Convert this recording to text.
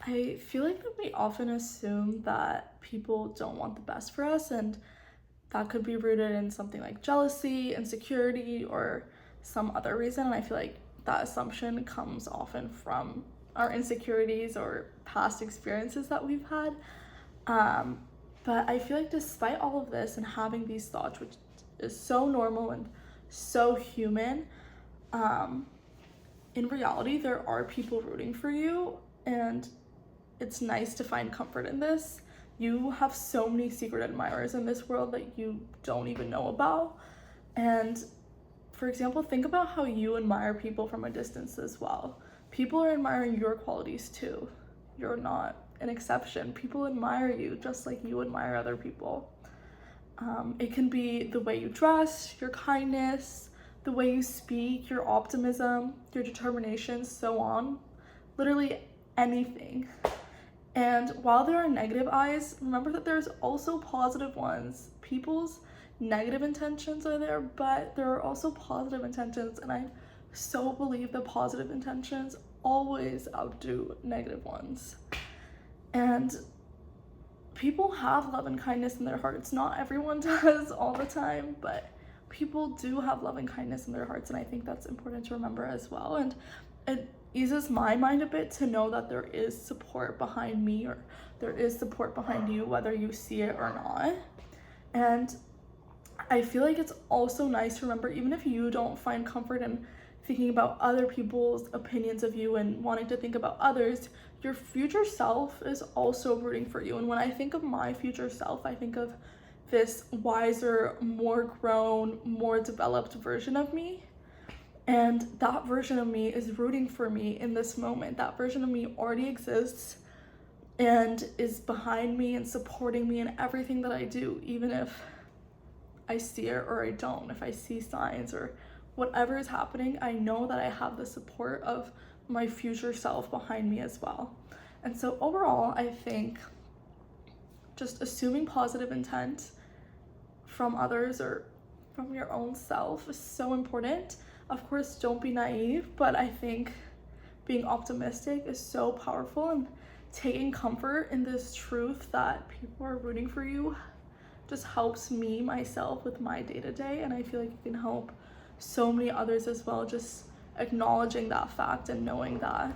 I feel like that we often assume that people don't want the best for us, and that could be rooted in something like jealousy, insecurity, or some other reason. And I feel like that assumption comes often from our insecurities or past experiences that we've had. Um, but I feel like despite all of this and having these thoughts, which is so normal and so human, um, in reality, there are people rooting for you, and it's nice to find comfort in this. You have so many secret admirers in this world that you don't even know about. And for example, think about how you admire people from a distance as well. People are admiring your qualities too. You're not an exception. People admire you just like you admire other people. It can be the way you dress, your kindness, the way you speak, your optimism, your determination, so on. Literally anything. And while there are negative eyes, remember that there's also positive ones. People's negative intentions are there, but there are also positive intentions, and I so believe that positive intentions always outdo negative ones. And people have love and kindness in their hearts. Not everyone does all the time, but people do have love and kindness in their hearts, and I think that's important to remember as well. And it eases my mind a bit to know that there is support behind me, or there is support behind you, whether you see it or not. And I feel like it's also nice to remember, even if you don't find comfort in thinking about other people's opinions of you and wanting to think about others, your future self is also rooting for you. And when I think of my future self, I think of this wiser, more grown, more developed version of me. And that version of me is rooting for me in this moment. That version of me already exists and is behind me and supporting me in everything that I do, even if I see it or I don't. If I see signs or whatever is happening, I know that I have the support of my future self behind me as well. And so overall, I think just assuming positive intent from others or from your own self is so important. Of course, don't be naive, but I think being optimistic is so powerful, and taking comfort in this truth that people are rooting for you just helps me, myself, with my day-to-day, and I feel like it can help so many others as well, just acknowledging that fact and knowing that